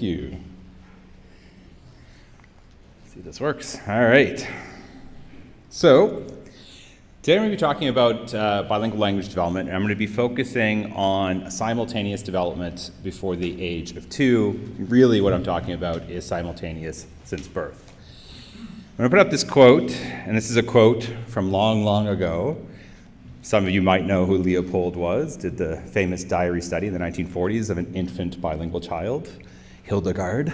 you. Let's see if this works. All right. So, today I'm going to be talking about bilingual language development, and I'm going to be focusing on simultaneous development before the age of 2. Really what I'm talking about is simultaneous since birth. I'm going to put up this quote, and this is a quote from long, long ago. Some of you might know who Leopold was, did the famous diary study in the 1940s of an infant bilingual child, Hildegard.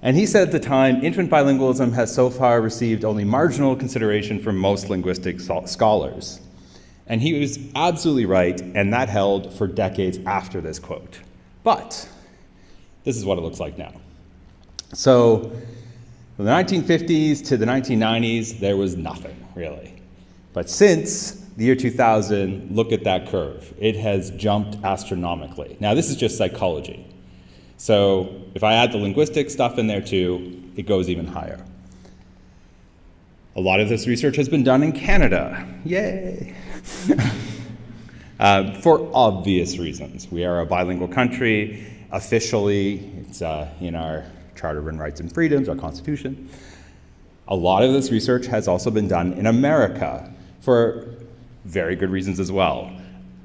And he said at the time, infant bilingualism has so far received only marginal consideration from most linguistic scholars. And he was absolutely right, and that held for decades after this quote. But this is what it looks like now. So from the 1950s to the 1990s, there was nothing, really. But since the year 2000, look at that curve. It has jumped astronomically. Now, this is just psychology. So if I add the linguistic stuff in there too, it goes even higher. A lot of this research has been done in Canada. Yay! For obvious reasons. We are a bilingual country. Officially, it's in our Charter of Rights and Freedoms, our Constitution. A lot of this research has also been done in America for very good reasons as well.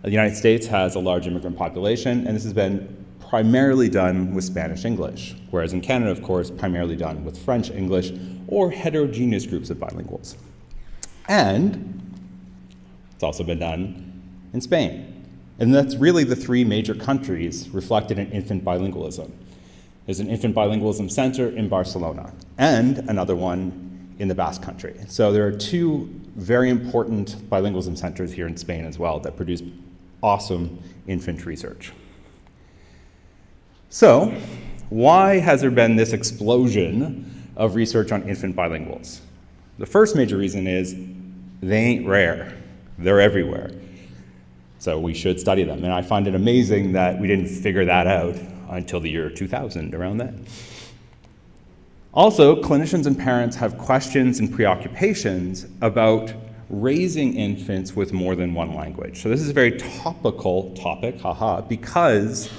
The United States has a large immigrant population, and this has been primarily done with Spanish English, whereas in Canada, of course, primarily done with French English or heterogeneous groups of bilinguals. And it's also been done in Spain. And that's really the 3 major countries reflected in infant bilingualism. There's an infant bilingualism center in Barcelona and another one in the Basque Country. So there are 2 very important bilingualism centers here in Spain as well that produce awesome infant research. So, why has there been this explosion of research on infant bilinguals? The first major reason is they ain't rare. They're everywhere. So we should study them. And I find it amazing that we didn't figure that out until the year 2000, around then. Also, clinicians and parents have questions and preoccupations about raising infants with more than one language. So this is a very topical topic, because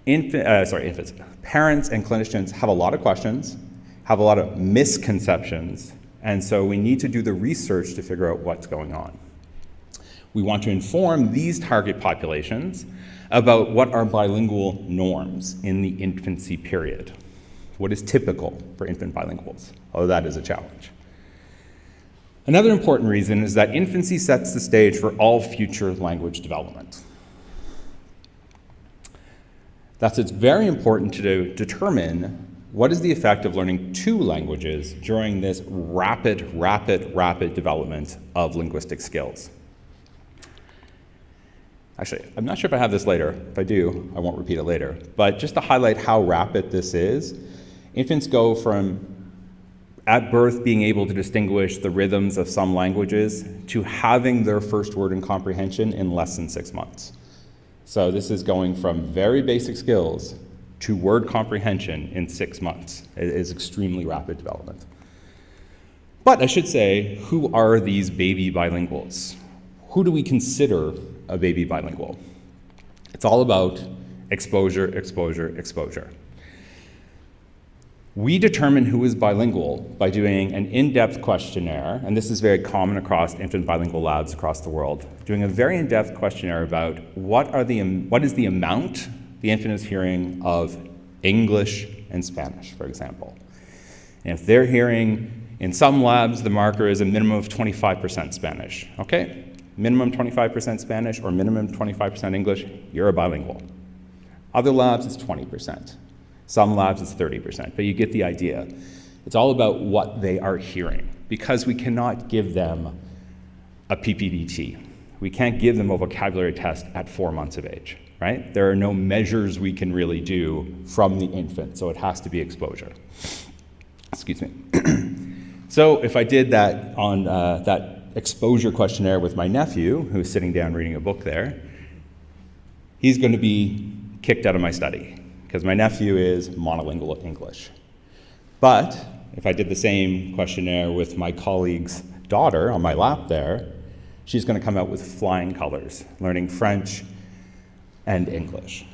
parents and clinicians have a lot of questions, have a lot of misconceptions, and so we need to do the research to figure out what's going on. We want to inform these target populations about what are bilingual norms in the infancy period. What is typical for infant bilinguals? Although that is a challenge. Another important reason is that infancy sets the stage for all future language development. Thus, it's very important to determine what is the effect of learning 2 languages during this rapid development of linguistic skills. Actually, I'm not sure if I have this later. If I do, I won't repeat it later. But just to highlight how rapid this is, infants go from at birth being able to distinguish the rhythms of some languages to having their first word in comprehension in less than 6 months. So this is going from very basic skills to word comprehension in 6 months. It is extremely rapid development. But I should say, who are these baby bilinguals? Who do we consider a baby bilingual? It's all about exposure, exposure, exposure. We determine who is bilingual by doing an in-depth questionnaire, and this is very common across infant bilingual labs across the world, doing a very in-depth questionnaire about what is the amount the infant is hearing of English and Spanish, for example. And if they're hearing, in some labs, the marker is a minimum of 25% Spanish. Okay, minimum 25% Spanish or minimum 25% English, you're a bilingual. Other labs, it's 20%. Some labs, it's 30%, but you get the idea. It's all about what they are hearing, because we cannot give them a PPDT. We can't give them a vocabulary test at 4 months of age, right? There are no measures we can really do from the infant, so it has to be exposure. Excuse me. So if I did that on that exposure questionnaire with my nephew, who's sitting down reading a book there, he's going to be kicked out of my study, because my nephew is monolingual English. But if I did the same questionnaire with my colleague's daughter on my lap there, she's going to come out with flying colors, learning French and English.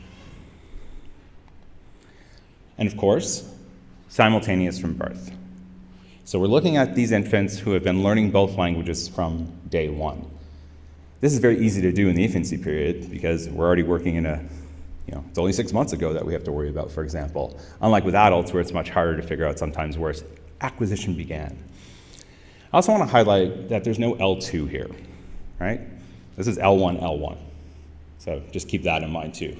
And of course, simultaneous from birth. So we're looking at these infants who have been learning both languages from day one. This is very easy to do in the infancy period because we're already working in it's only 6 months ago that we have to worry about, for example. Unlike with adults where it's much harder to figure out sometimes where acquisition began. I also want to highlight that there's no L2 here, right? This is L1, L1. So just keep that in mind too,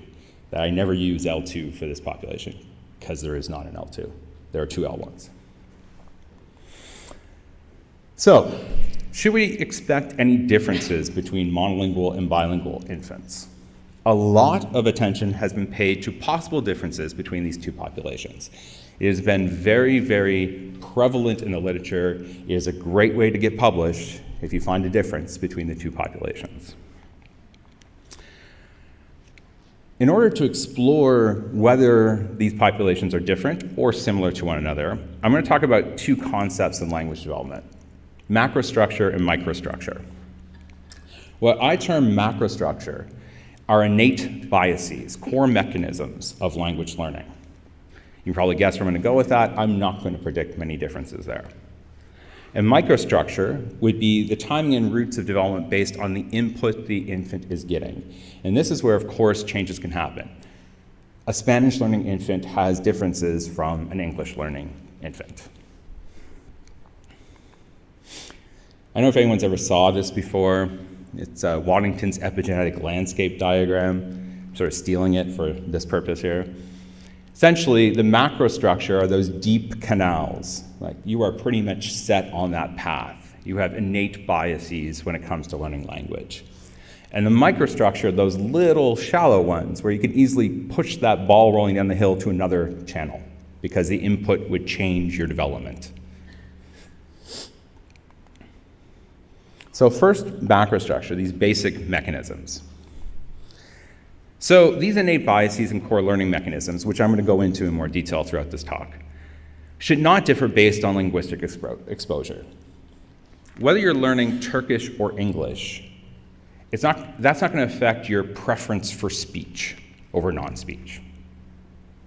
that I never use L2 for this population because there is not an L2. There are 2 L1s. So, should we expect any differences between monolingual and bilingual infants? A lot of attention has been paid to possible differences between these two populations. It has been very, very prevalent in the literature. It is a great way to get published if you find a difference between the two populations. In order to explore whether these populations are different or similar to one another, I'm going to talk about 2 concepts in language development: macrostructure and microstructure. What I term macrostructure are innate biases, core mechanisms of language learning. You can probably guess where I'm going to go with that. I'm not going to predict many differences there. And microstructure would be the timing and routes of development based on the input the infant is getting. And this is where, of course, changes can happen. A Spanish learning infant has differences from an English learning infant. I don't know if anyone's ever saw this before. It's Waddington's epigenetic landscape diagram. I'm sort of stealing it for this purpose here. Essentially, the macrostructure are those deep canals. Like, you are pretty much set on that path. You have innate biases when it comes to learning language. And the microstructure, those little shallow ones where you can easily push that ball rolling down the hill to another channel because the input would change your development. So first, macrostructure, these basic mechanisms. So these innate biases and core learning mechanisms, which I'm going to go into in more detail throughout this talk, should not differ based on linguistic exposure. Whether you're learning Turkish or English, that's not going to affect your preference for speech over non-speech,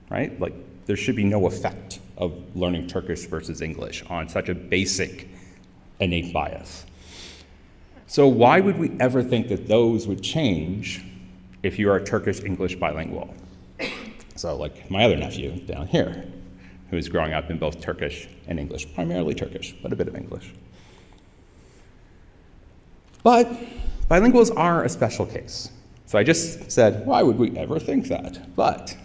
right? Like, there should be no effect of learning Turkish versus English on such a basic innate bias. So why would we ever think that those would change if you are a Turkish-English bilingual? So like my other nephew down here, who is growing up in both Turkish and English, primarily Turkish, but a bit of English. But bilinguals are a special case. So I just said, why would we ever think that? But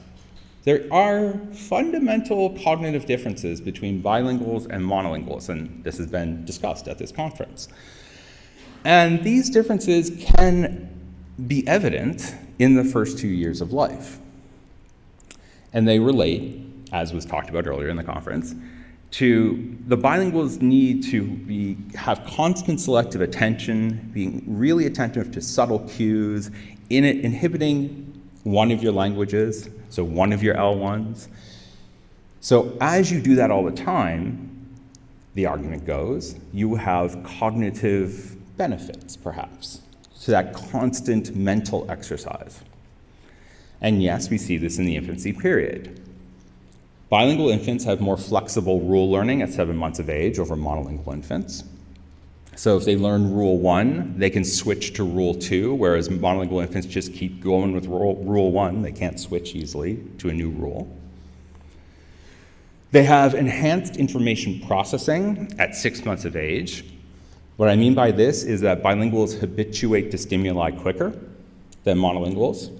there are fundamental cognitive differences between bilinguals and monolinguals, and this has been discussed at this conference. And these differences can be evident in the first 2 years of life. And they relate, as was talked about earlier in the conference, to the bilinguals need to have constant selective attention, being really attentive to subtle cues, inhibiting one of your languages, so one of your L1s. So as you do that all the time, the argument goes, you have cognitive benefits, perhaps, to that constant mental exercise. And yes, we see this in the infancy period. Bilingual infants have more flexible rule learning at 7 months of age over monolingual infants. So if they learn Rule 1, they can switch to Rule 2, whereas monolingual infants just keep going with Rule 1. They can't switch easily to a new rule. They have enhanced information processing at 6 months of age. What I mean by this is that bilinguals habituate to stimuli quicker than monolinguals,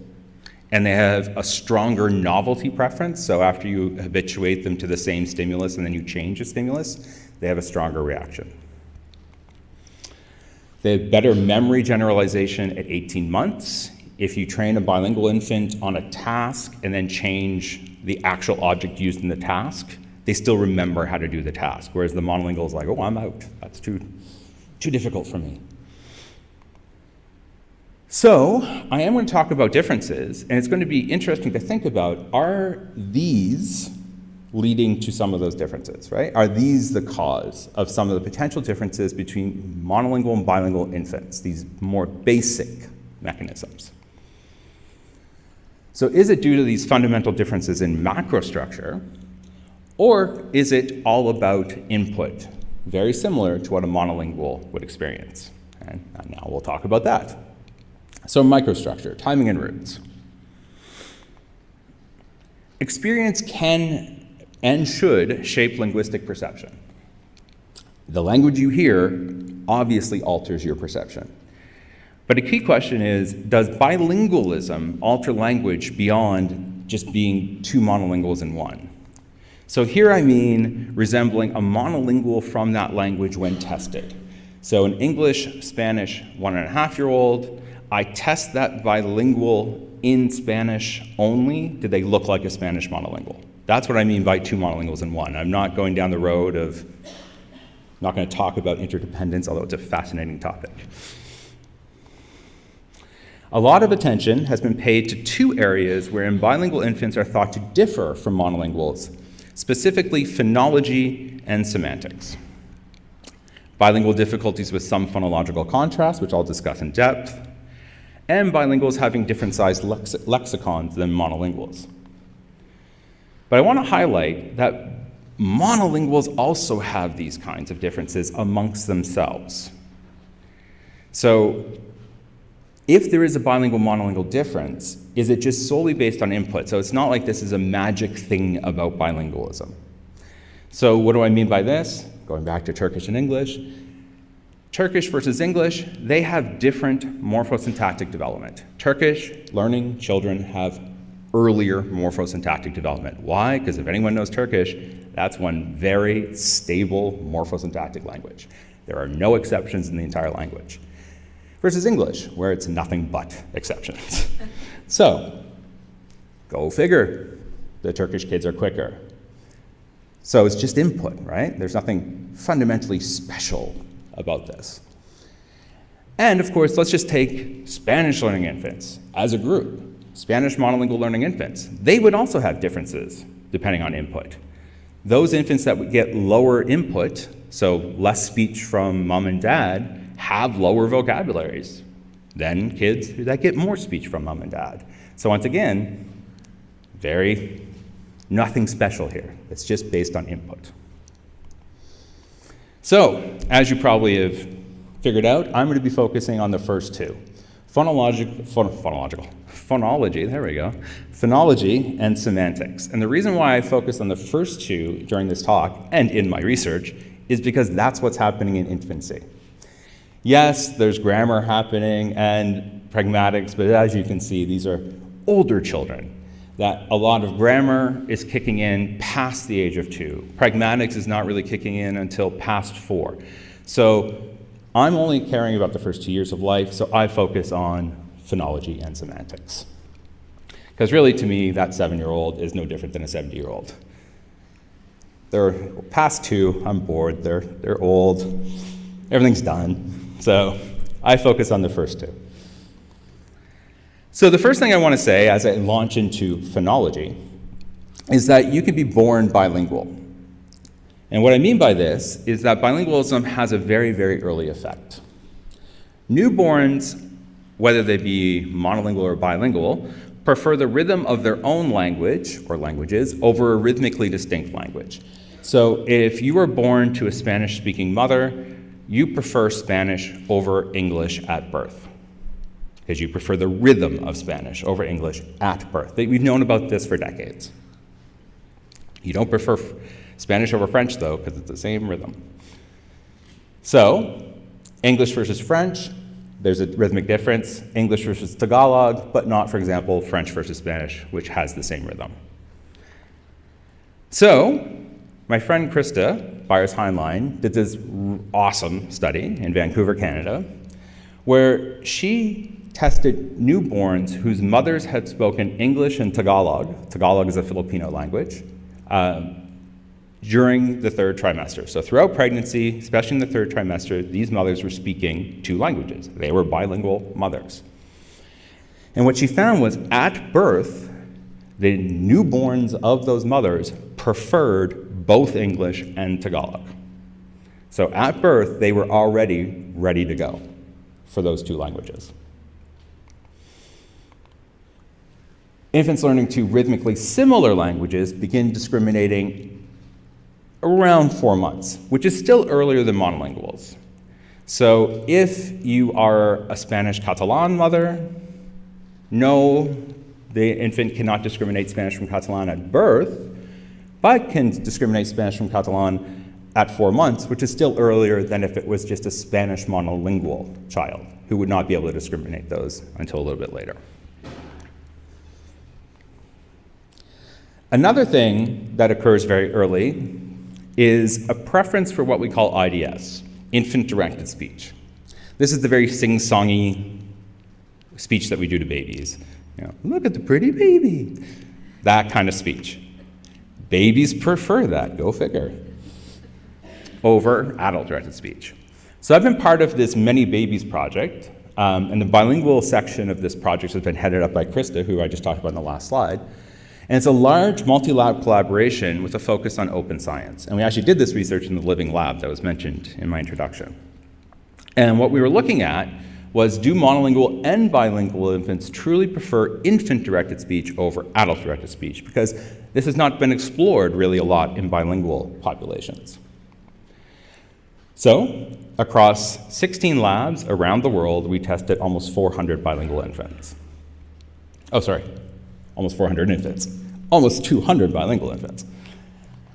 and they have a stronger novelty preference. So after you habituate them to the same stimulus and then you change the stimulus, they have a stronger reaction. They have better memory generalization at 18 months. If you train a bilingual infant on a task and then change the actual object used in the task, they still remember how to do the task, whereas the monolingual is like, oh, I'm out. That's too difficult for me. So I am going to talk about differences, and it's going to be interesting to think about, are these leading to some of those differences, right? Are these the cause of some of the potential differences between monolingual and bilingual infants, these more basic mechanisms? So is it due to these fundamental differences in macrostructure, Or is it all about input, very similar to what a monolingual would experience? And now we'll talk about that. So microstructure, timing and roots. Experience can and should shape linguistic perception. The language you hear obviously alters your perception. But a key question is, does bilingualism alter language beyond just being two monolinguals in one? So here I mean resembling a monolingual from that language when tested. So an English, Spanish 1.5-year-old, I test that bilingual in Spanish only. Did they look like a Spanish monolingual? That's what I mean by two monolinguals in one. I'm not going down the road of, not going to talk about interdependence, although it's a fascinating topic. A lot of attention has been paid to two areas wherein bilingual infants are thought to differ from monolinguals, specifically phonology and semantics. Bilingual difficulties with some phonological contrast, which I'll discuss in depth, and bilinguals having different sized lexicons than monolinguals. But I want to highlight that monolinguals also have these kinds of differences amongst themselves. So if there is a bilingual monolingual difference, is it just solely based on input? So it's not like this is a magic thing about bilingualism. So what do I mean by this? Going back to Turkish and English. Turkish versus English, they have different morphosyntactic development. Turkish learning children have earlier morphosyntactic development. Why? Because if anyone knows Turkish, that's one very stable morphosyntactic language. There are no exceptions in the entire language. Versus English, where it's nothing but exceptions. So, go figure, the Turkish kids are quicker. So it's just input, right? There's nothing fundamentally special about this. And of course, let's just take Spanish learning infants as a group. Spanish monolingual learning infants, they would also have differences depending on input. Those infants that would get lower input, so less speech from mom and dad, have lower vocabularies than kids that get more speech from mom and dad. So once again, nothing special here. It's just based on input. So, as you probably have figured out, I'm going to be focusing on the first two. Phonology, there we go. Phonology and semantics. And the reason why I focus on the first two during this talk and in my research is because that's what's happening in infancy. Yes, there's grammar happening and pragmatics, but as you can see, these are older children. That a lot of grammar is kicking in past the age of 2. Pragmatics is not really kicking in until past 4. So I'm only caring about the first 2 years of life, so I focus on phonology and semantics. Because really, to me, that 7-year-old is no different than a 70-year-old. They're past 2, I'm bored, they're old, everything's done. So I focus on the first 2. So the first thing I want to say as I launch into phonology is that you can be born bilingual. And what I mean by this is that bilingualism has a very, very early effect. Newborns, whether they be monolingual or bilingual, prefer the rhythm of their own language or languages over a rhythmically distinct language. So if you were born to a Spanish-speaking mother, you prefer Spanish over English at birth, because you prefer the rhythm of Spanish over English at birth. We've known about this for decades. You don't prefer Spanish over French, though, because it's the same rhythm. So, English versus French, there's a rhythmic difference. English versus Tagalog, but not, for example, French versus Spanish, which has the same rhythm. So, my friend Krista Byers-Heinlein did this awesome study in Vancouver, Canada, where she tested newborns whose mothers had spoken English and Tagalog. Tagalog is a Filipino language, during the 3rd trimester. So throughout pregnancy, especially in the 3rd trimester, these mothers were speaking 2 languages. They were bilingual mothers. And what she found was at birth, the newborns of those mothers preferred both English and Tagalog. So at birth, they were already ready to go for those 2 languages. Infants learning 2 rhythmically similar languages begin discriminating around 4 months, which is still earlier than monolinguals. So if you are a Spanish Catalan mother, no, the infant cannot discriminate Spanish from Catalan at birth, but can discriminate Spanish from Catalan at 4 months, which is still earlier than if it was just a Spanish monolingual child, who would not be able to discriminate those until a little bit later. Another thing that occurs very early is a preference for what we call IDS, infant-directed speech. This is the very sing-songy speech that we do to babies. You know, look at the pretty baby. That kind of speech. Babies prefer that, go figure, over adult-directed speech. So I've been part of this Many Babies project, and the bilingual section of this project has been headed up by Krista, who I just talked about in the last slide. And it's a large multi-lab collaboration with a focus on open science. And we actually did this research in the living lab that was mentioned in my introduction. And what we were looking at was, do monolingual and bilingual infants truly prefer infant-directed speech over adult-directed speech? Because this has not been explored really a lot in bilingual populations. So, across 16 labs around the world, we tested almost 400 bilingual infants. Oh, sorry. Almost 400 infants, almost 200 bilingual infants.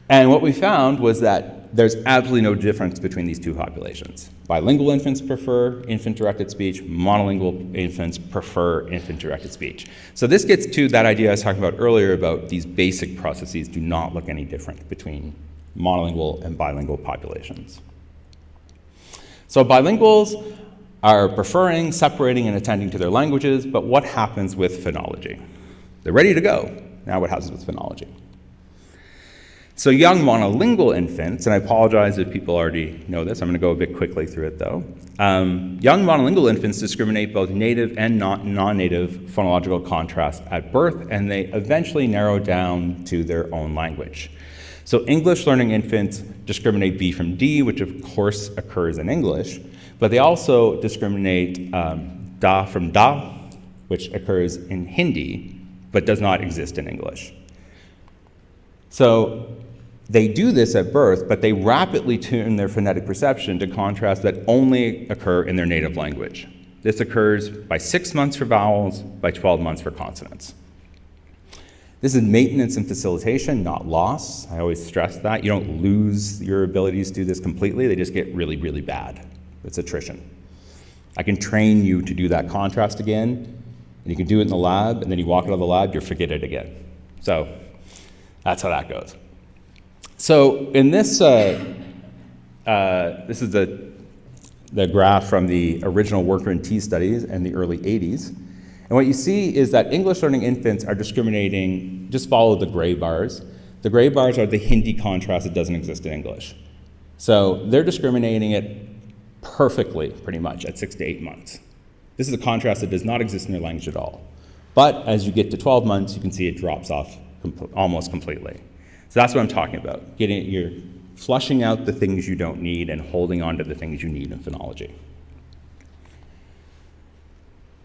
And what we found was that there's absolutely no difference between these two populations. Bilingual infants prefer infant-directed speech, monolingual infants prefer infant-directed speech. So this gets to that idea I was talking about earlier about these basic processes do not look any different between monolingual and bilingual populations. So bilinguals are preferring, separating, and attending to their languages, but what happens with phonology? They're ready to go. Now what happens with phonology? So young monolingual infants, and I apologize if people already know this, I'm going to go a bit quickly through it though. Young monolingual infants discriminate both native and non-native phonological contrasts at birth, and they eventually narrow down to their own language. So English learning infants discriminate B from D, which of course occurs in English, but they also discriminate da from da, which occurs in Hindi, but does not exist in English. So they do this at birth, but they rapidly tune their phonetic perception to contrasts that only occur in their native language. This occurs by 6 months for vowels, by 12 months for consonants. This is maintenance and facilitation, not loss. I always stress that. You don't lose your abilities to do this completely, they just get really, really bad. It's attrition. I can train you to do that contrast again, and you can do it in the lab, and then you walk out of the lab, you forget it again. So that's how that goes. So in this, this is the graph from the original Worker and T studies in the early 80s. And what you see is that English learning infants are discriminating, just follow the gray bars. The gray bars are the Hindi contrast that doesn't exist in English. So they're discriminating it perfectly, pretty much, at 6 to 8 months. This is a contrast that does not exist in their language at all. But as you get to 12 months, you can see it drops off almost completely. So that's what I'm talking about. You're flushing out the things you don't need and holding on to the things you need in phonology.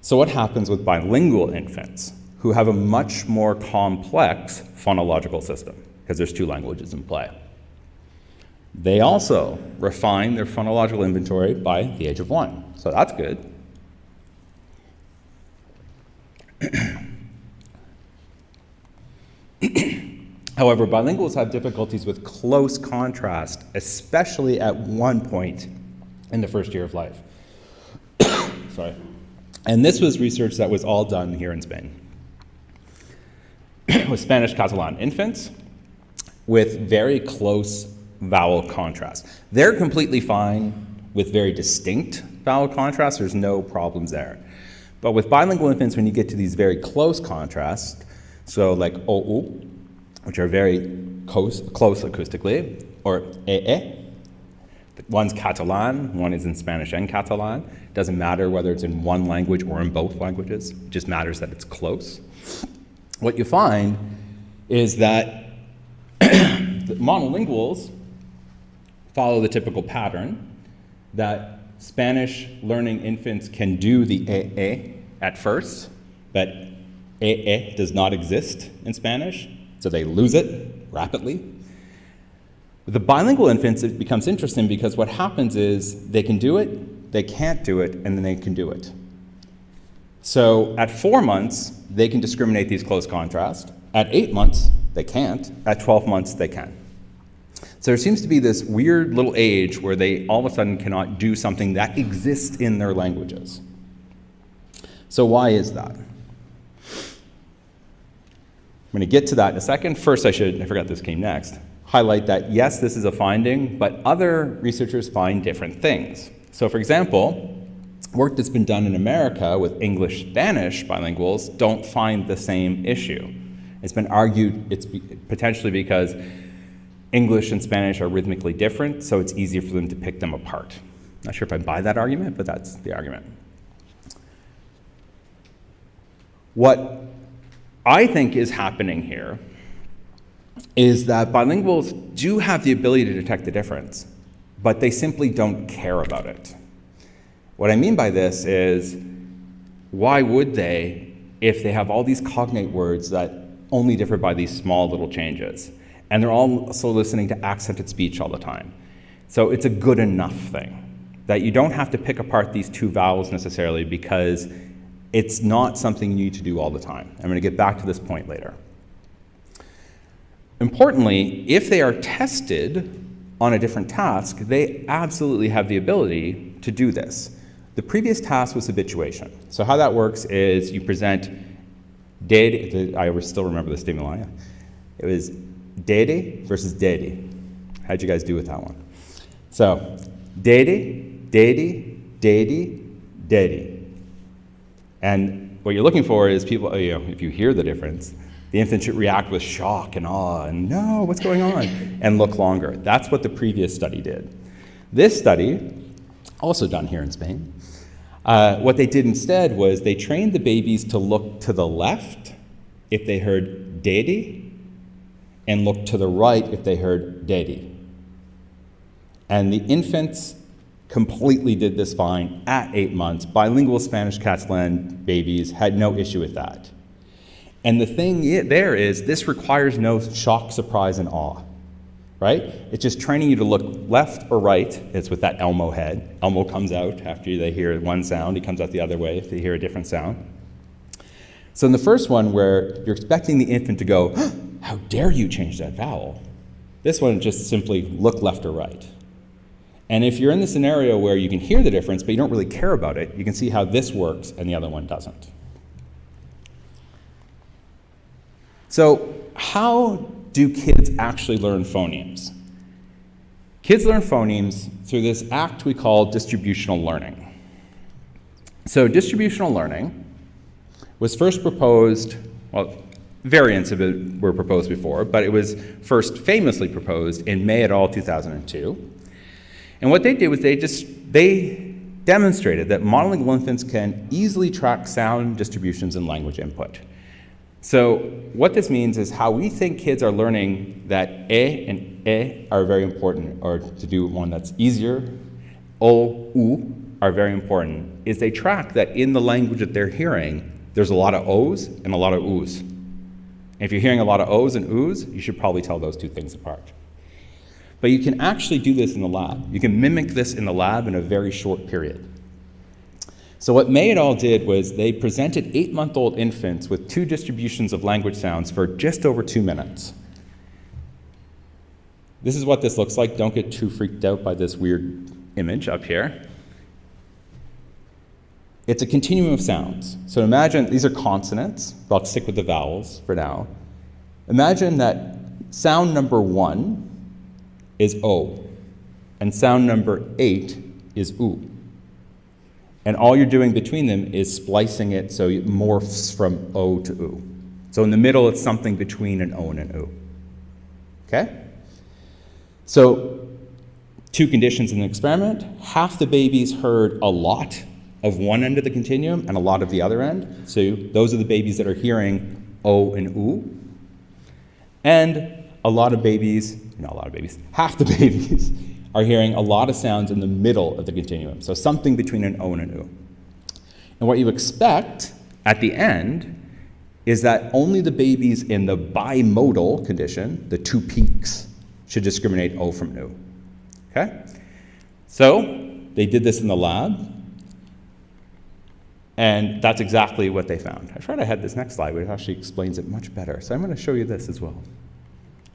So what happens with bilingual infants who have a much more complex phonological system, because there's 2 languages in play? They also refine their phonological inventory by the age of 1. So that's good. However, bilinguals have difficulties with close contrast, especially at one point in the first year of life. Sorry. And this was research that was all done here in Spain with Spanish Catalan infants with very close vowel contrast. They're completely fine with very distinct vowel contrast. There's no problems there. But with bilingual infants, when you get to these very close contrasts, so like OU, which are very close acoustically, or EE, one's Catalan, one is in Spanish and Catalan. It doesn't matter whether it's in one language or in both languages, it just matters that it's close. What you find is that the monolinguals follow the typical pattern that Spanish learning infants can do the EE at first, but EE does not exist in Spanish, so they lose it rapidly. With the bilingual infants, it becomes interesting because what happens is they can do it, they can't do it, and then they can do it. So at 4 months, they can discriminate these close contrasts. At 8 months, they can't. At 12 months, they can. So there seems to be this weird little age where they all of a sudden cannot do something that exists in their languages. So why is that? I'm going to get to that in a second. First, I forgot this came next, highlight that yes, this is a finding, but other researchers find different things. So for example, work that's been done in America with English-Spanish bilinguals don't find the same issue. It's been argued it's potentially because English and Spanish are rhythmically different, so it's easier for them to pick them apart. Not sure if I buy that argument, but that's the argument. What I think is happening here is that bilinguals do have the ability to detect the difference, but they simply don't care about it. What I mean by this is, why would they if they have all these cognate words that only differ by these small little changes? And they're also listening to accented speech all the time. So it's a good enough thing, that you don't have to pick apart these two vowels necessarily because it's not something you need to do all the time. I'm going to get back to this point later. Importantly, if they are tested on a different task, they absolutely have the ability to do this. The previous task was habituation. So how that works is you present did, I still remember the stimuli. It was dede versus dedi. How'd you guys do with that one? So, dede, dedi, dedi, dedi. And what you're looking for is people, if you hear the difference, the infant should react with shock and awe and no, what's going on? And look longer. That's what the previous study did. This study, also done here in Spain, what they did instead was they trained the babies to look to the left if they heard dedi, and look to the right if they heard dedi. And the infants completely did this fine at 8 months. Bilingual Spanish Catalan babies had no issue with that. And the thing there is, this requires no shock, surprise, and awe, right? It's just training you to look left or right. It's with that Elmo head. Elmo comes out after they hear one sound. He comes out the other way if they hear a different sound. So in the first one where you're expecting the infant to go, how dare you change that vowel? This one just simply look left or right. And if you're in the scenario where you can hear the difference, but you don't really care about it, you can see how this works and the other one doesn't. So how do kids actually learn phonemes? Kids learn phonemes through this act we call distributional learning. So distributional learning was first proposed, well, variants of it were proposed before, but it was first famously proposed in May et al. 2002. And what they did was they demonstrated that monolingual infants can easily track sound distributions in language input. So what this means is how we think kids are learning that and are very important, or to do one that's easier, o, u are very important, is they track that in the language that they're hearing, there's a lot of O's and a lot of U's. If you're hearing a lot of O's and U's, you should probably tell those two things apart. But you can actually do this in the lab. You can mimic this in the lab in a very short period. So what May et al. Did was they presented 8-month-old infants with 2 distributions of language sounds for just over 2 minutes. This is what this looks like. Don't get too freaked out by this weird image up here. It's a continuum of sounds. So imagine, these are consonants, but I'll stick with the vowels for now. Imagine that sound number 1 is O, and sound number 8 is U. And all you're doing between them is splicing it so it morphs from O to U. So in the middle, it's something between an O and an U. Okay? So 2 conditions in the experiment. Half the babies heard a lot of one end of the continuum and a lot of the other end. So those are the babies that are hearing O and U. And a lot of babies, not a lot of babies, half the babies are hearing a lot of sounds in the middle of the continuum. So something between an O and an U. And what you expect at the end is that only the babies in the bimodal condition, the 2 peaks should discriminate O from U. Okay? So they did this in the lab, and that's exactly what they found. I tried I had this next slide, but it actually explains it much better. So I'm going to show you this as well.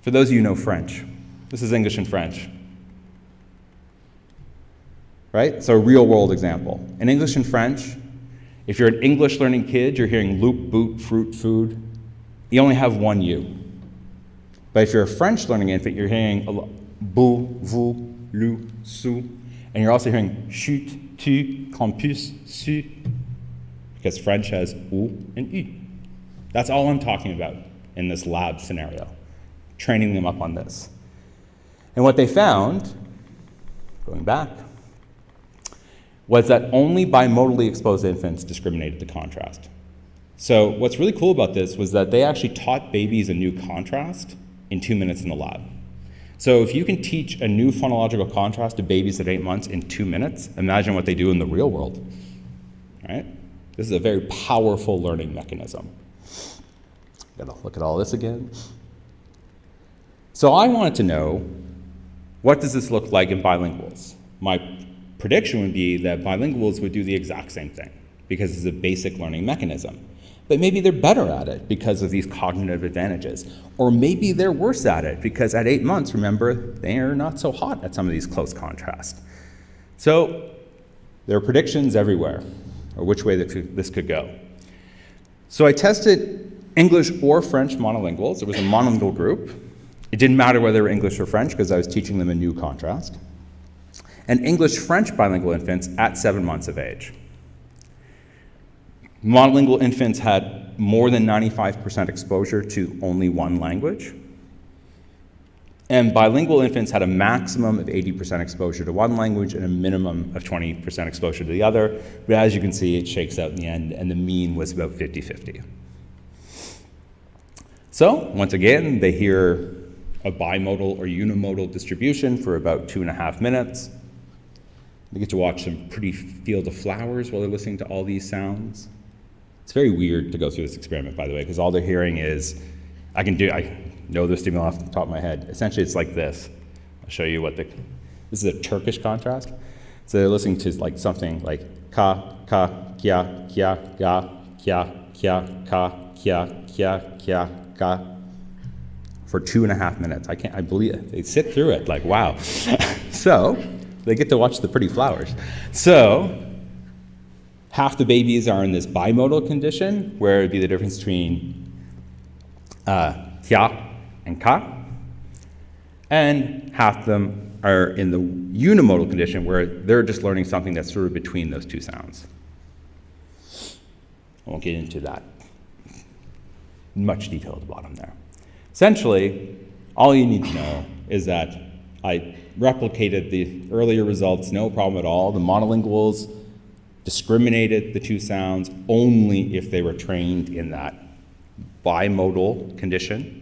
For those of you who know French, this is English and French. Right? So a real world example. In English and French, if you're an English learning kid, you're hearing loop, boot, fruit, food. You only have one U. But if you're a French learning infant, you're hearing bou, vous, lu, su, and you're also hearing chut, tu, campus, su, because French has ou and u. That's all I'm talking about in this lab scenario, training them up on this. And what they found, going back, was that only bimodally exposed infants discriminated the contrast. So what's really cool about this was that they actually taught babies a new contrast in 2 minutes in the lab. So if you can teach a new phonological contrast to babies at 8 months in 2 minutes, imagine what they do in the real world, right? This is a very powerful learning mechanism. Gotta look at all this again. So I wanted to know, what does this look like in bilinguals? My prediction would be that bilinguals would do the exact same thing because it's a basic learning mechanism. But maybe they're better at it because of these cognitive advantages. Or maybe they're worse at it because at 8 months, remember, they're not so hot at some of these close contrasts. So there are predictions everywhere, or which way this could go. So I tested English or French monolinguals. It was a monolingual group. It didn't matter whether they were English or French because I was teaching them a new contrast. And English-French bilingual infants at 7 months of age. Monolingual infants had more than 95% exposure to only one language. And bilingual infants had a maximum of 80% exposure to one language and a minimum of 20% exposure to the other. But as you can see, it shakes out in the end, and the mean was about 50-50. So once again, they hear a bimodal or unimodal distribution for about 2.5 minutes. They get to watch some pretty field of flowers while they're listening to all these sounds. It's very weird to go through this experiment, by the way, because all they're hearing is, I know the stimuli off the top of my head. Essentially, it's like this. I'll show you this is a Turkish contrast. So they're listening to like something like ka, kya, kya, ga, kya, kya, ka, kya, kya, kya, ka, for 2.5 minutes. I believe it. They sit through it like, wow. So they get to watch the pretty flowers. So half the babies are in this bimodal condition, where it would be the difference between kya and ka, and half of them are in the unimodal condition, where they're just learning something that's sort of between those two sounds. I won't get into that much detail at the bottom there. Essentially, all you need to know is that I replicated the earlier results, no problem at all. The monolinguals discriminated the two sounds only if they were trained in that bimodal condition.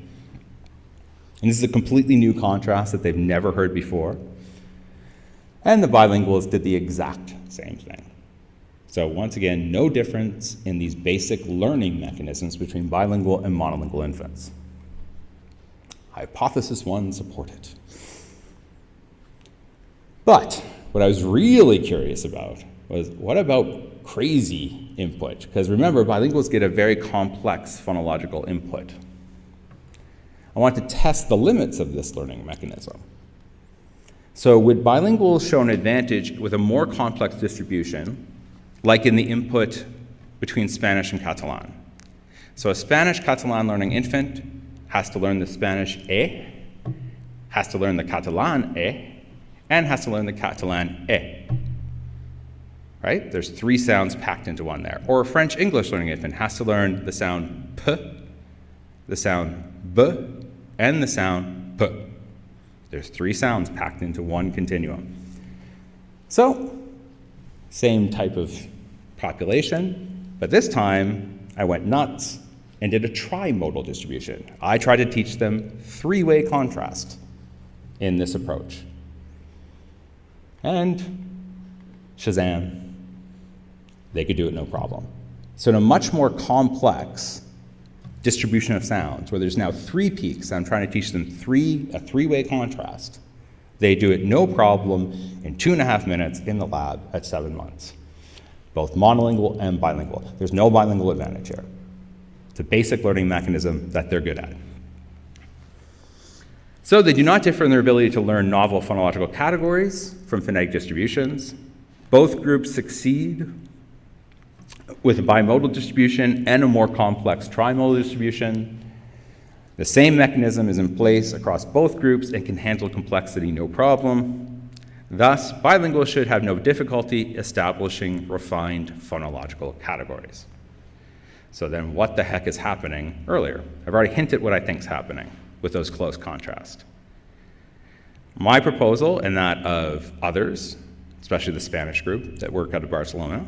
And this is a completely new contrast that they've never heard before. And the bilinguals did the exact same thing. So once again, no difference in these basic learning mechanisms between bilingual and monolingual infants. Hypothesis 1 supported. But what I was really curious about was, what about crazy input? Because remember, bilinguals get a very complex phonological input. I want to test the limits of this learning mechanism. So would bilinguals show an advantage with a more complex distribution, like in the input between Spanish and Catalan? So a Spanish-Catalan learning infant has to learn the Spanish e, has to learn the Catalan e, and has to learn the Catalan e. Right? There's 3 sounds packed into one there. Or a French-English learning infant has to learn the sound p, the sound b, and the sound p. There's 3 sounds packed into one continuum. So, same type of population, but this time I went nuts and did a trimodal distribution. I tried to teach them 3-way contrast in this approach. And Shazam, they could do it no problem. So in a much more complex distribution of sounds, where there's now 3 peaks. I'm trying to teach them a three-way contrast. They do it no problem in 2.5 minutes in the lab at 7 months, both monolingual and bilingual. There's no bilingual advantage here. It's a basic learning mechanism that they're good at. So they do not differ in their ability to learn novel phonological categories from phonetic distributions. Both groups succeed with a bimodal distribution and a more complex trimodal distribution. The same mechanism is in place across both groups and can handle complexity no problem. Thus, bilinguals should have no difficulty establishing refined phonological categories. So then what the heck is happening earlier? I've already hinted what I think is happening with those close contrast. My proposal, and that of others, especially the Spanish group that work out of Barcelona,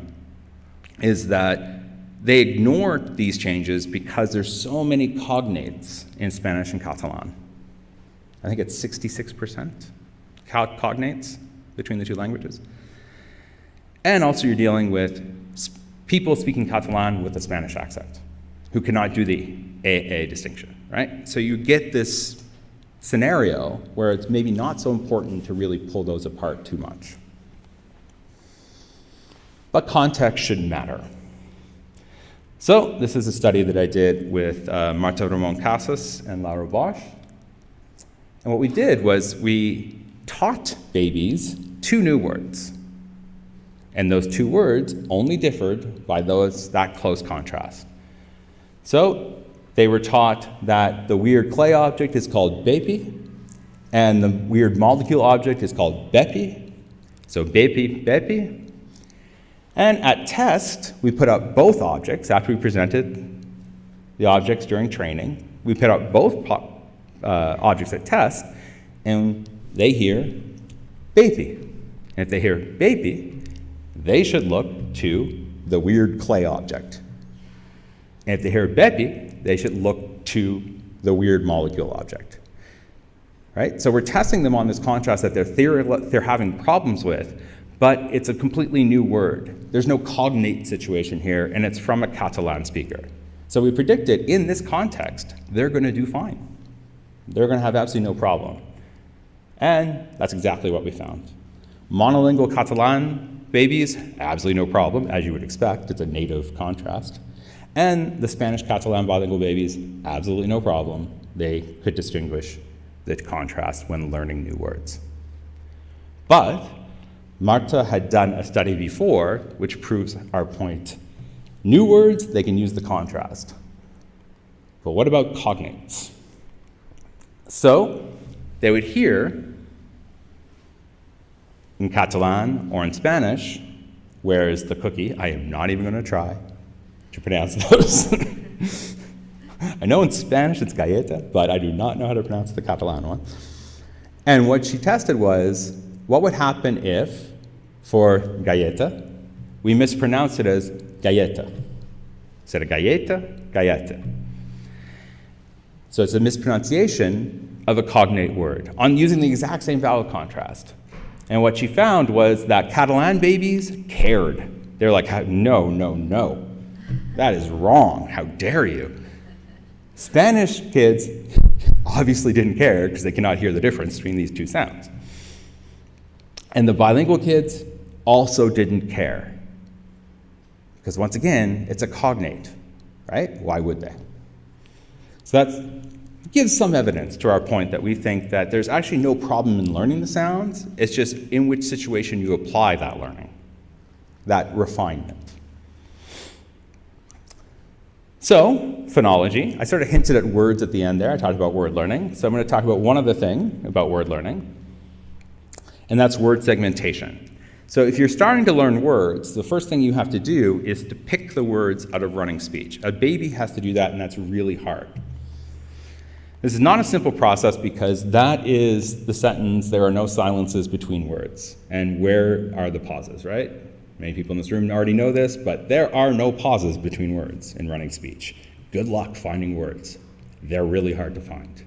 is that they ignore these changes because there's so many cognates in Spanish and Catalan. I think it's 66% cognates between the two languages. And also you're dealing with people speaking Catalan with a Spanish accent who cannot do the AA distinction, right? So you get this scenario where it's maybe not so important to really pull those apart too much. But context shouldn't matter. So this is a study that I did with Marta Ramon Casas and Laura Bosch. And what we did was we taught babies 2 new words. And those 2 words only differed by that close contrast. So they were taught that the weird clay object is called bepi, and the weird molecule object is called bepi. So bepi, bepi. And at test, we put up both objects after we presented the objects during training. We put up both objects at test, and they hear bepi. And if they hear bepi, they should look to the weird clay object. And if they hear bepi, they should look to the weird molecule object. Right? So we're testing them on this contrast that they're having problems with, but it's a completely new word. There's no cognate situation here, and it's from a Catalan speaker. So we predicted in this context, they're going to do fine. They're going to have absolutely no problem. And that's exactly what we found. Monolingual Catalan babies, absolutely no problem, as you would expect. It's a native contrast. And the Spanish Catalan bilingual babies, absolutely no problem. They could distinguish the contrast when learning new words. But Marta had done a study before which proves our point. New words, they can use the contrast. But what about cognates? So they would hear in Catalan or in Spanish, where is the cookie? I am not even going to try to pronounce those. I know in Spanish it's galleta, but I do not know how to pronounce the Catalan one. And what she tested was, what would happen if, for galleta, we mispronounced it as galleta? Instead of galleta, galleta. So it's a mispronunciation of a cognate word on using the exact same vowel contrast. And what she found was that Catalan babies cared. They're like, no, no, no. That is wrong. How dare you? Spanish kids obviously didn't care because they cannot hear the difference between these 2 sounds. And the bilingual kids also didn't care. Because once again, it's a cognate, right? Why would they? So that gives some evidence to our point that we think that there's actually no problem in learning the sounds. It's just in which situation you apply that learning, that refinement. So, phonology. I sort of hinted at words at the end there. I talked about word learning. So I'm going to talk about one other thing about word learning, and that's word segmentation. So if you're starting to learn words, the first thing you have to do is to pick the words out of running speech. A baby has to do that, and that's really hard. This is not a simple process because that is the sentence, there are no silences between words. And where are the pauses, right? Many people in this room already know this, but there are no pauses between words in running speech. Good luck finding words. They're really hard to find.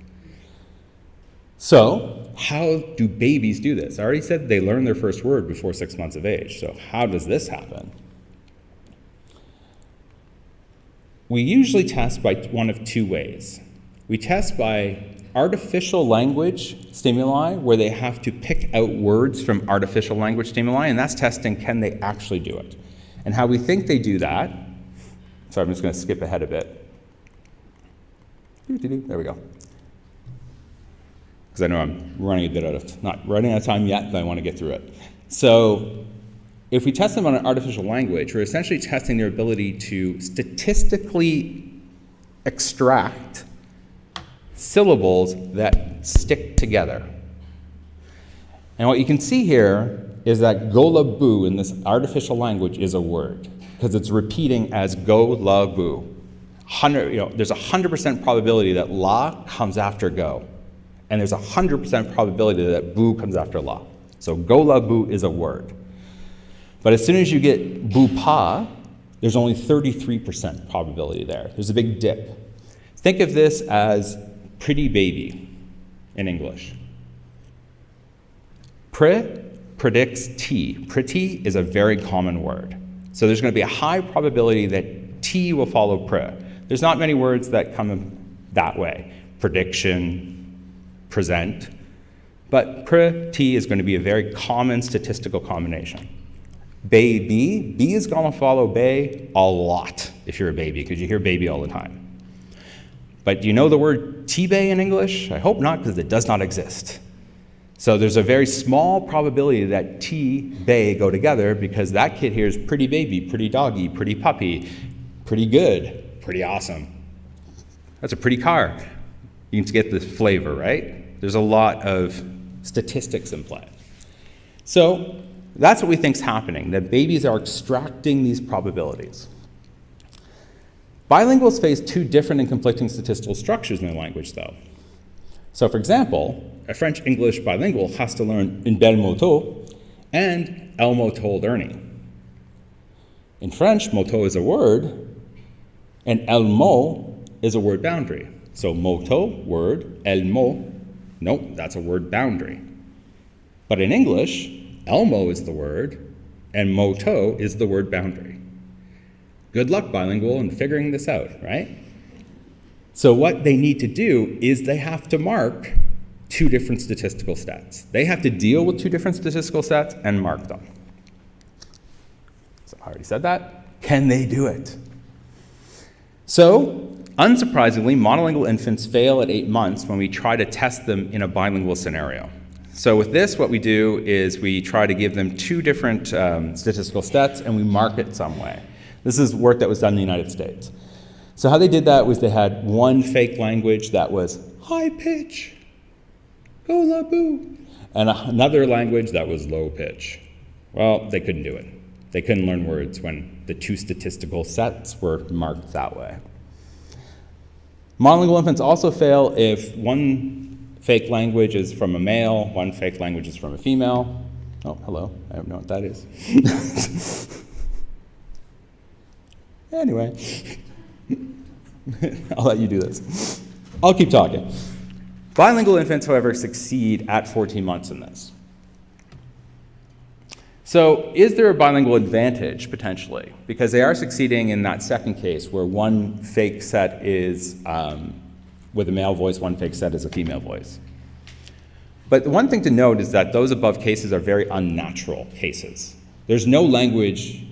So, how do babies do this? I already said they learn their first word before 6 months of age. So how does this happen? we usually test by one of two ways. We test by artificial language stimuli, where they have to pick out words from artificial language stimuli, and that's testing can they actually do it. And how we think they do that, so I'm just going to skip ahead a bit. There we go. Because I know I'm running a bit out of, not running out of time yet, but I want to get through it. So if we test them on an artificial language, we're essentially testing their ability to statistically extract syllables that stick together. And what you can see here is that go la boo in this artificial language is a word, because it's repeating as go la boo. There's a 100% probability that la comes after go, and there's a 100% probability that boo comes after la. So go la boo is a word. But as soon as you get boo pa, there's only 33% probability there. There's a big dip. Think of this as pretty baby in English. Predicts T. Pretty is a very common word. So there's going to be a high probability that T will follow pre. There's not many words that come that way. Prediction, present. But pre-T is going to be a very common statistical combination. Baby, B is going to follow bay a lot if you're a baby, because you hear baby all the time. But do you know the word T-bay in English? I hope not, because it does not exist. So there's a very small probability that T, bay go together, because that kid hears pretty baby, pretty doggy, pretty puppy, pretty good, pretty awesome. That's a pretty car. You can get the flavor, right? There's a lot of statistics in play. So that's what we think is happening, that babies are extracting these probabilities. Bilinguals face two different and conflicting statistical structures in their language, though. So, for example, a French-English bilingual has to learn un bel moto and el moto learning. In French, moto is a word, and el mot is a word boundary. So moto, word, el mot, nope, that's a word boundary. But in English, elmo is the word, and moto is the word boundary. Good luck, bilingual, in figuring this out, right? So what they need to do is they have to mark two different statistical sets. They have to deal with two different statistical sets and mark them. So I already said that. Can they do it? So, unsurprisingly, monolingual infants fail at 8 months when we try to test them in a bilingual scenario. So with this, what we do is we try to give them two different statistical sets, and we mark it some way. This is work that was done in the United States. So how they did that was they had one fake language that was high pitch, go la boo, and another language that was low pitch. Well, they couldn't do it. They couldn't learn words when the two statistical sets were marked that way. Monolingual infants also fail if one fake language is from a male, one fake language is from a female. Oh, hello, I don't know what that is. Anyway, I'll let you do this. I'll keep talking. Bilingual infants, however, succeed at 14 months in this. So is there a bilingual advantage, potentially? Because they are succeeding in that second case where one fake set is with a male voice, one fake set is a female voice. But the one thing to note is that those above cases are very unnatural cases. There's no language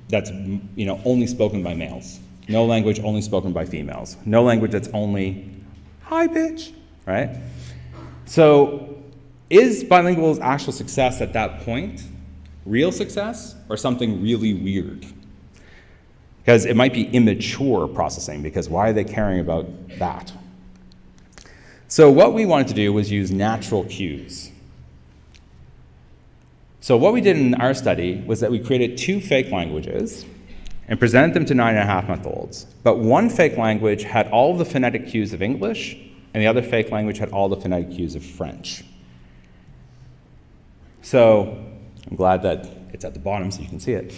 that's only spoken by males. No language only spoken by females. No language that's only high pitch, right? So is bilingual's actual success at that point real success or something really weird? Because it might be immature processing, because why are they caring about that? So what we wanted to do was use natural cues. So what we did in our study was that we created two fake languages and presented them to 9.5-month-olds. But one fake language had all the phonetic cues of English, and the other fake language had all the phonetic cues of French. So I'm glad that it's at the bottom so you can see it.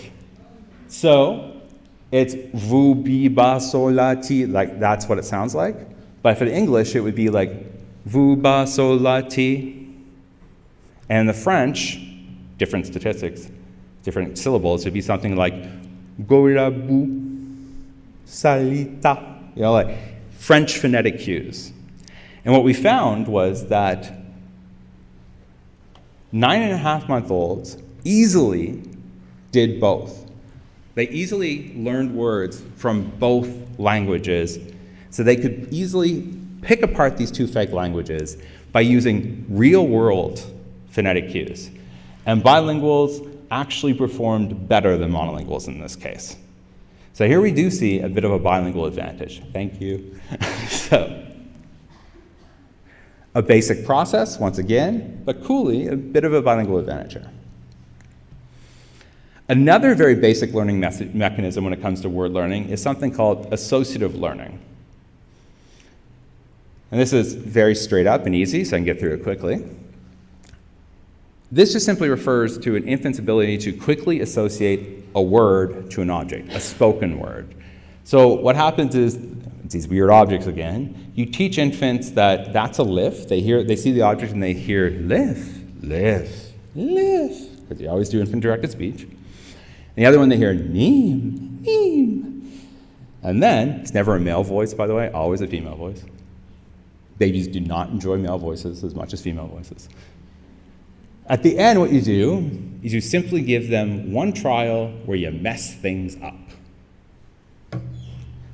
So it's vous, bi, ba, sol, la, ti, like that's what it sounds like. But for the English, it would be like vous, ba, sol, la, ti. And in the French, different statistics, different syllables, it would be something like go, la, bou. salita, like French phonetic cues. And what we found was that 9.5-month-olds easily did both. They easily learned words from both languages, so they could easily pick apart these two fake languages by using real-world phonetic cues. And bilinguals actually performed better than monolinguals in this case. So here we do see a bit of a bilingual advantage. Thank you. So, a basic process, once again, but coolly, a bit of a bilingual advantage here. Another very basic learning mechanism when it comes to word learning is something called associative learning. And this is very straight up and easy, so I can get through it quickly. This just simply refers to an infant's ability to quickly associate a word to an object, a spoken word. So what happens is, these weird objects again, you teach infants that that's a lift. They see the object and they hear lift, lift, lift, because you always do infant-directed speech. And the other one they hear neem, neem. And then, it's never a male voice, by the way, always a female voice. Babies do not enjoy male voices as much as female voices. At the end, what you do is you simply give them one trial where you mess things up.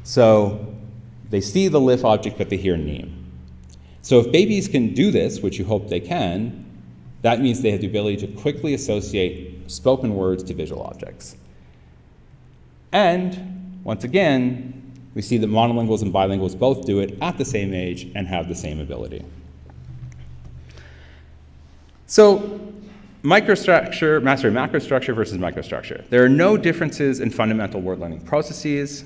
So they see the lift object, but they hear neem. So if babies can do this, which you hope they can, that means they have the ability to quickly associate spoken words to visual objects. And once again, we see that monolinguals and bilinguals both do it at the same age and have the same ability. So, macrostructure versus microstructure. There are no differences in fundamental word learning processes.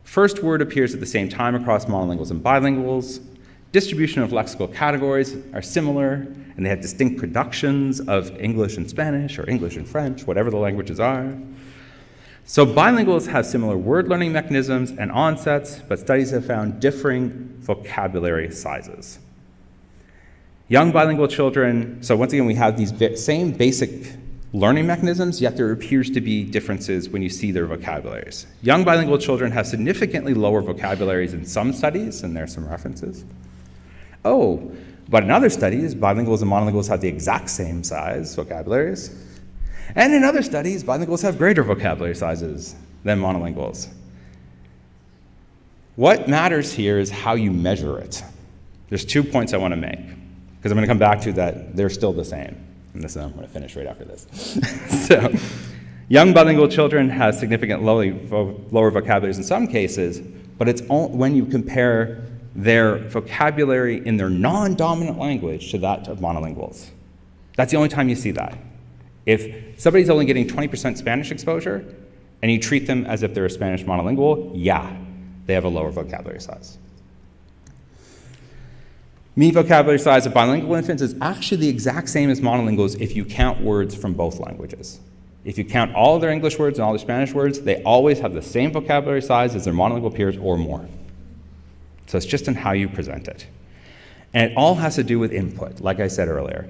First word appears at the same time across monolinguals and bilinguals. Distribution of lexical categories are similar, and they have distinct productions of English and Spanish or English and French, whatever the languages are. So bilinguals have similar word learning mechanisms and onsets, but studies have found differing vocabulary sizes. Young bilingual children, so once again, we have these same basic learning mechanisms, yet there appears to be differences when you see their vocabularies. Young bilingual children have significantly lower vocabularies in some studies, and there are some references. Oh, but in other studies, bilinguals and monolinguals have the exact same size vocabularies. And in other studies, bilinguals have greater vocabulary sizes than monolinguals. What matters here is how you measure it. There's 2 points I want to make, because I'm going to come back to that they're still the same. And this I'm going to finish right after this. So, young bilingual children have significantly lower vocabularies in some cases, but it's when you compare their vocabulary in their non-dominant language to that of monolinguals. That's the only time you see that. If somebody's only getting 20% Spanish exposure, and you treat them as if they're a Spanish monolingual, yeah, they have a lower vocabulary size. Mean vocabulary size of bilingual infants is actually the exact same as monolinguals if you count words from both languages. If you count all their English words and all their Spanish words, they always have the same vocabulary size as their monolingual peers or more. So it's just in how you present it. And it all has to do with input, like I said earlier.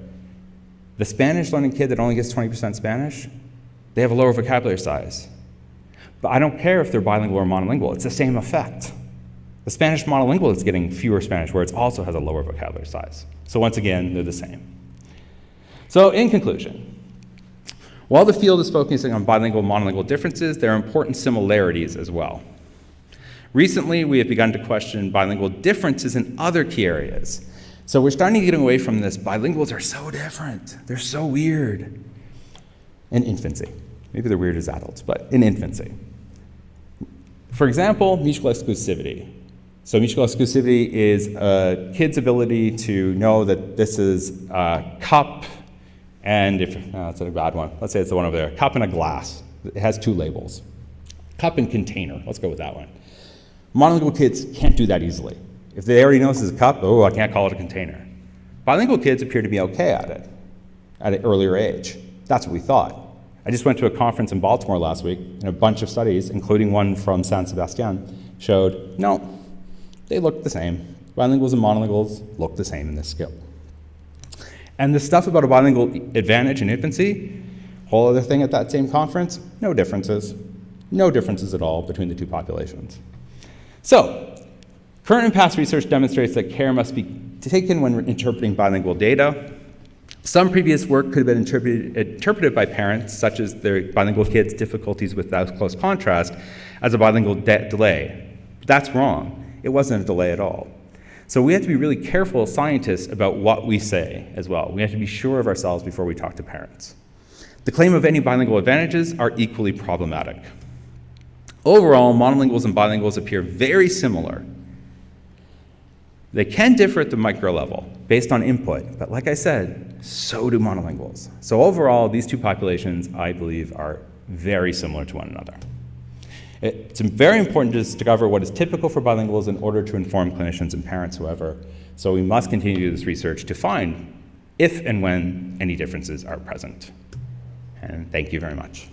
The Spanish learning kid that only gets 20% Spanish, they have a lower vocabulary size. But I don't care if they're bilingual or monolingual, it's the same effect. The Spanish monolingual that's getting fewer Spanish words also has a lower vocabulary size. So once again, they're the same. So in conclusion, while the field is focusing on bilingual and monolingual differences, there are important similarities as well. Recently, we have begun to question bilingual differences in other key areas. So we're starting to get away from this, bilinguals are so different, they're so weird. In infancy. Maybe they're weird as adults, but in infancy. For example, mutual exclusivity. So mutual exclusivity is a kid's ability to know that this is a cup, and if, that's a bad one. Let's say it's the one over there, cup and a glass. It has 2 labels. Cup and container, let's go with that one. Monolingual kids can't do that easily. If they already know this is a cup, oh, I can't call it a container. Bilingual kids appear to be okay at it at an earlier age. That's what we thought. I just went to a conference in Baltimore last week, and a bunch of studies, including one from San Sebastian, showed, no, they look the same. Bilinguals and monolinguals look the same in this skill. And the stuff about a bilingual advantage in infancy, whole other thing at that same conference, no differences. No differences at all between the 2 populations. So, current and past research demonstrates that care must be taken when interpreting bilingual data. Some previous work could have been interpreted by parents, such as their bilingual kids' difficulties with close contrast, as a bilingual delay. But that's wrong. It wasn't a delay at all. So we have to be really careful as scientists about what we say as well. We have to be sure of ourselves before we talk to parents. The claim of any bilingual advantages are equally problematic. Overall, monolinguals and bilinguals appear very similar. They can differ at the micro level based on input, but like I said, so do monolinguals. So overall, these two populations, I believe, are very similar to one another. It's very important to discover what is typical for bilinguals in order to inform clinicians and parents, however. So we must continue to do this research to find if and when any differences are present. And thank you very much.